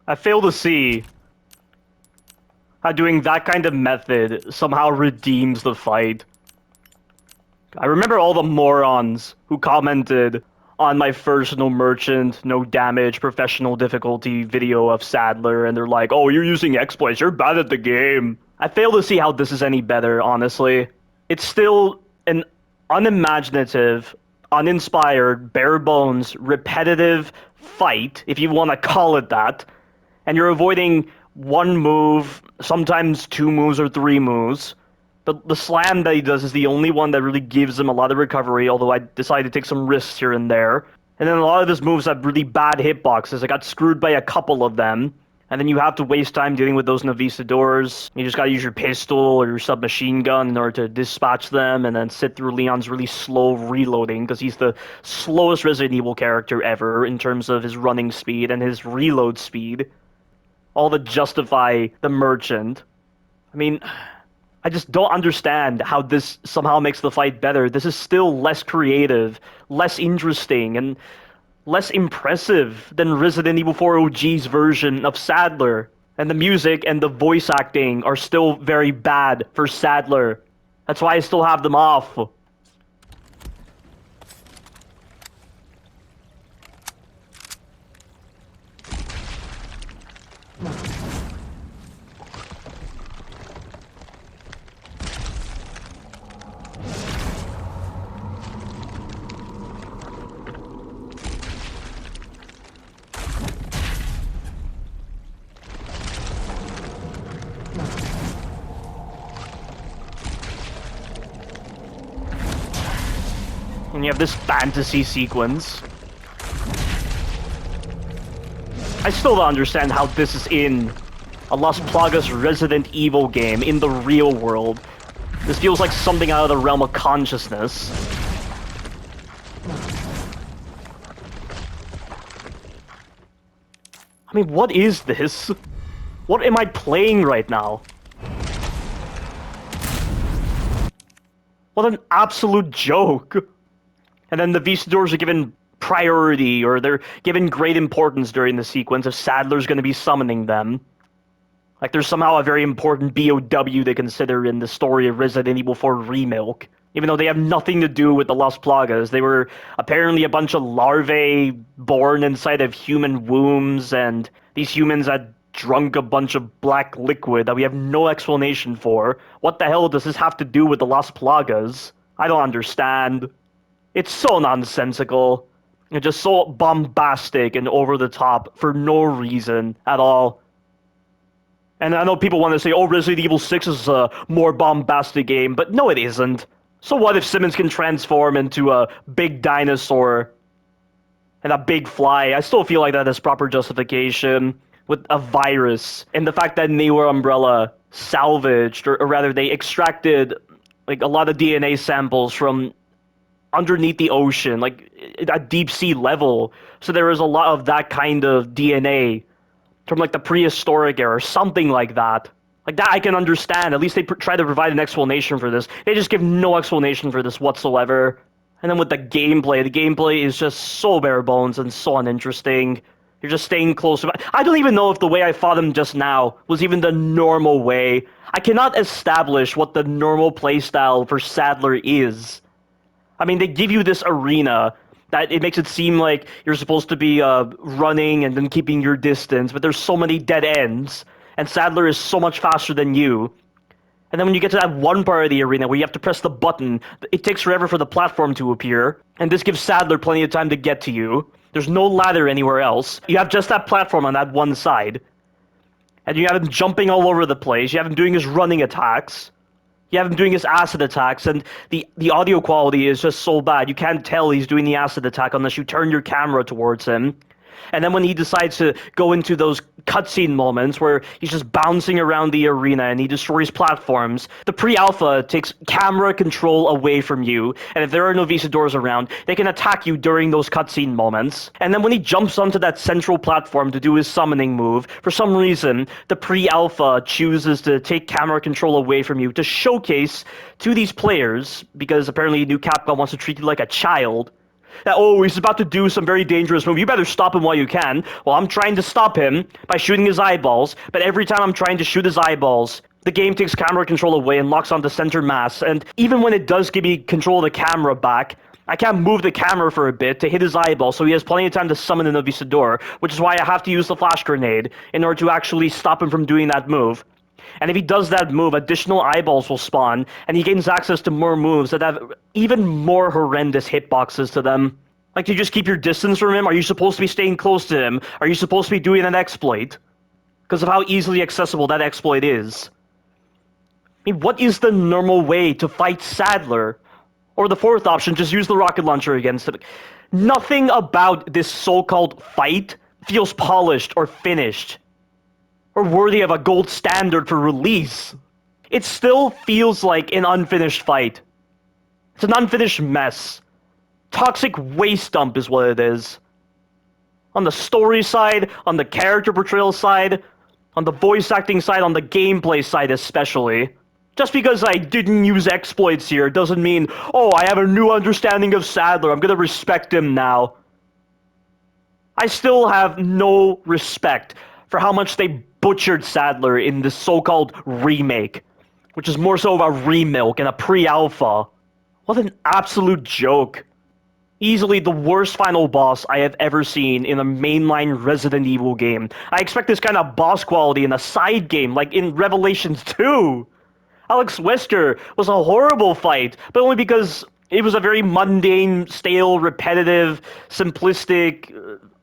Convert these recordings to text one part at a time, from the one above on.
I fail to see how doing that kind of method somehow redeems the fight. I remember all the morons who commented on my first no merchant, no damage, professional difficulty video of Sadler, and they're like, oh, you're using exploits, you're bad at the game. I fail to see how this is any better, honestly. It's still an unimaginative, uninspired, bare bones, repetitive fight, if you want to call it that, and you're avoiding one move, sometimes two moves or three moves. But the slam that he does is the only one that really gives him a lot of recovery, although I decided to take some risks here and there. And then a lot of his moves have really bad hitboxes. I got screwed by a couple of them. And then you have to waste time dealing with those Navisadors. You just gotta use your pistol or your submachine gun in order to dispatch them, and then sit through Leon's really slow reloading, because he's the slowest Resident Evil character ever in terms of his running speed and his reload speed. All to justify the merchant. I mean, I just don't understand how this somehow makes the fight better. This is still less creative, less interesting, and less impressive than Resident Evil 4 OG's version of Sadler. And the music and the voice acting are still very bad for Sadler. That's why I still have them off. And you have this fantasy sequence. I still don't understand how this is in a Las Plagas Resident Evil game in the real world. This feels like something out of the realm of consciousness. I mean, what is this? What am I playing right now? What an absolute joke! And then the Vistadors are given priority, or they're given great importance during the sequence if Sadler's gonna be summoning them. Like there's somehow a very important BOW to consider in the story of Resident Evil 4 Remilk. Even though they have nothing to do with the Las Plagas. They were apparently a bunch of larvae born inside of human wombs, and these humans had drunk a bunch of black liquid that we have no explanation for. What the hell does this have to do with the Las Plagas? I don't understand. It's so nonsensical. It's just so bombastic and over the top for no reason at all. And I know people want to say, oh, Resident Evil 6 is a more bombastic game, but no, it isn't. So what if Simmons can transform into a big dinosaur and a big fly? I still feel like that is proper justification with a virus. And the fact that Newer Umbrella salvaged, or rather they extracted like a lot of DNA samples from underneath the ocean, like at deep sea level. So there is a lot of that kind of DNA from like the prehistoric era, or something like that. Like that I can understand. At least they try to provide an explanation for this. They just give no explanation for this whatsoever. And then with the gameplay is just so bare bones and so uninteresting. You're just staying close. I don't even know if the way I fought him just now was even the normal way. I cannot establish what the normal playstyle for Sadler is. I mean, they give you this arena that it makes it seem like you're supposed to be running and then keeping your distance, but there's so many dead ends, and Sadler is so much faster than you. And then when you get to that one part of the arena where you have to press the button, it takes forever for the platform to appear, and this gives Sadler plenty of time to get to you. There's no ladder anywhere else. You have just that platform on that one side. And you have him jumping all over the place. You have him doing his running attacks. You have him doing his acid attacks, and the audio quality is just so bad. You can't tell he's doing the acid attack unless you turn your camera towards him. And then when he decides to go into those cutscene moments where he's just bouncing around the arena and he destroys platforms, the pre-alpha takes camera control away from you, and if there are no Vistadors around, they can attack you during those cutscene moments. And then when he jumps onto that central platform to do his summoning move, for some reason, the pre-alpha chooses to take camera control away from you to showcase to these players, because apparently New Capcom wants to treat you like a child, that, oh, he's about to do some very dangerous move. You better stop him while you can. Well, I'm trying to stop him by shooting his eyeballs, but every time I'm trying to shoot his eyeballs, the game takes camera control away and locks onto center mass, and even when it does give me control of the camera back, I can't move the camera for a bit to hit his eyeball, so he has plenty of time to summon an Avisador, which is why I have to use the flash grenade in order to actually stop him from doing that move. And if he does that move, additional eyeballs will spawn, and he gains access to more moves that have even more horrendous hitboxes to them. Like, do you just keep your distance from him? Are you supposed to be staying close to him? Are you supposed to be doing an exploit? Because of how easily accessible that exploit is. I mean, what is the normal way to fight Sadler? Or the fourth option, just use the rocket launcher against him. Nothing about this so-called fight feels polished or finished, or worthy of a gold standard for release. It still feels like an unfinished fight. It's an unfinished mess. Toxic waste dump is what it is. On the story side, on the character portrayal side, on the voice acting side, on the gameplay side especially. Just because I didn't use exploits here doesn't mean, oh, I have a new understanding of Sadler, I'm gonna respect him now. I still have no respect for how much they butchered Sadler in this so-called remake, which is more so of a remilk and a pre-alpha. What an absolute joke. Easily the worst final boss I have ever seen in a mainline Resident Evil game. I expect this kind of boss quality in a side game, like in Revelations 2. Alex Wesker was a horrible fight, but only because it was a very mundane, stale, repetitive, simplistic,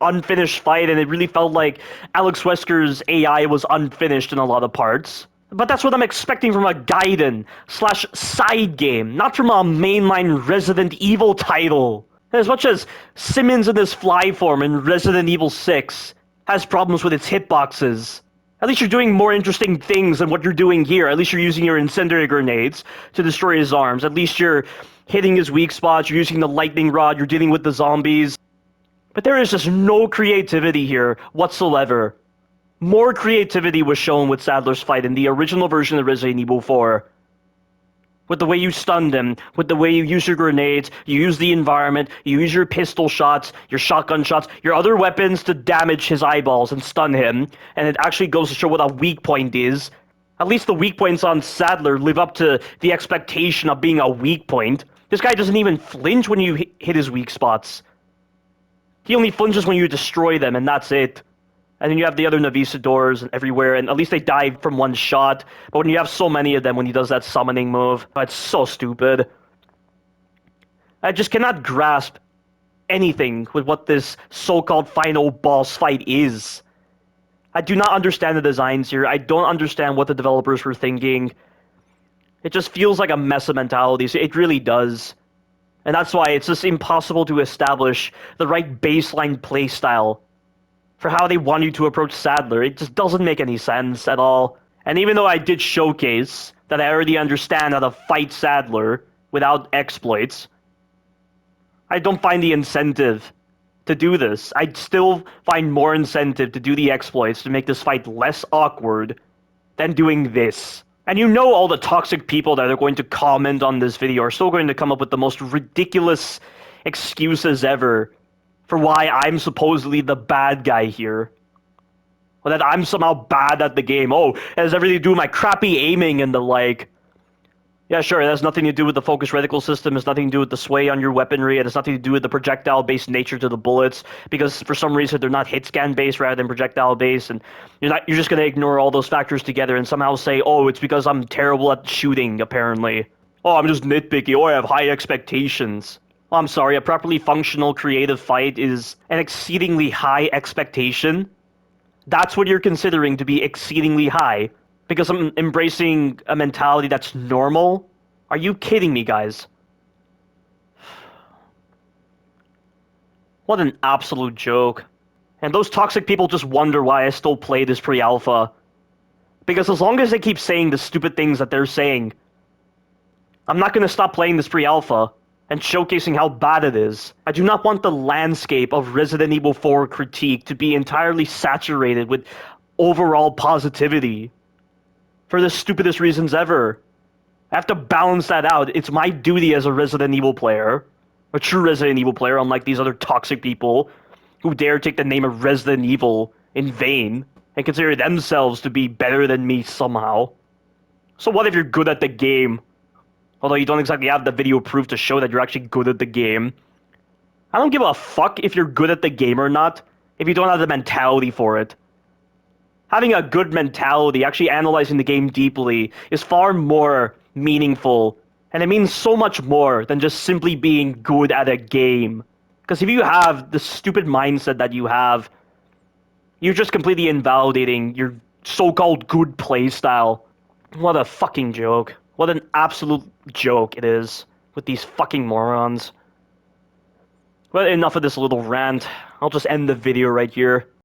unfinished fight, and it really felt like Alex Wesker's AI was unfinished in a lot of parts. But that's what I'm expecting from a Gaiden/side game, not from a mainline Resident Evil title. And as much as Simmons in this fly form in Resident Evil 6 has problems with its hitboxes, at least you're doing more interesting things than what you're doing here. At least you're using your incendiary grenades to destroy his arms. At least you're hitting his weak spots, you're using the lightning rod, you're dealing with the zombies. But there is just no creativity here whatsoever. More creativity was shown with Sadler's fight in the original version of Resident Evil 4. With the way you stunned him, with the way you use your grenades, you use the environment, you use your pistol shots, your shotgun shots, your other weapons to damage his eyeballs and stun him, and it actually goes to show what a weak point is. At least the weak points on Sadler live up to the expectation of being a weak point. This guy doesn't even flinch when you hit his weak spots. He only flinches when you destroy them, and that's it. And then you have the other Navisadors everywhere, and at least they die from one shot. But when you have so many of them when he does that summoning move, it's so stupid. I just cannot grasp anything with what this so-called final boss fight is. I do not understand the designs here. I don't understand what the developers were thinking. It just feels like a mess of mentality. So it really does. And that's why it's just impossible to establish the right baseline playstyle for how they want you to approach Sadler. It just doesn't make any sense at all. And even though I did showcase that I already understand how to fight Sadler without exploits, I don't find the incentive to do this. I'd still find more incentive to do the exploits to make this fight less awkward than doing this. And you know all the toxic people that are going to comment on this video are still going to come up with the most ridiculous excuses ever for why I'm supposedly the bad guy here. Or that I'm somehow bad at the game. Oh, it has everything to do with my crappy aiming and the like. Yeah, sure, it has nothing to do with the focus reticle system, it has nothing to do with the sway on your weaponry, it has nothing to do with the projectile-based nature to the bullets, because for some reason they're not hit-scan-based rather than projectile-based, and you're just gonna ignore all those factors together and somehow say, oh, it's because I'm terrible at shooting, apparently. Oh, I'm just nitpicky, oh, I have high expectations. Oh, I'm sorry, a properly functional creative fight is an exceedingly high expectation? That's what you're considering to be exceedingly high? Because I'm embracing a mentality that's normal? Are you kidding me, guys? What an absolute joke. And those toxic people just wonder why I still play this pre-alpha. Because as long as they keep saying the stupid things that they're saying, I'm not gonna stop playing this pre-alpha and showcasing how bad it is. I do not want the landscape of Resident Evil 4 critique to be entirely saturated with overall positivity. For the stupidest reasons ever. I have to balance that out. It's my duty as a Resident Evil player. A true Resident Evil player, unlike these other toxic people who dare take the name of Resident Evil in vain and consider themselves to be better than me somehow. So what if you're good at the game? Although you don't exactly have the video proof to show that you're actually good at the game. I don't give a fuck if you're good at the game or not, if you don't have the mentality for it. Having a good mentality, actually analyzing the game deeply, is far more meaningful, and it means so much more than just simply being good at a game. Because if you have the stupid mindset that you have, you're just completely invalidating your so-called good playstyle. What a fucking joke. What an absolute joke it is with these fucking morons. But enough of this little rant. I'll just end the video right here.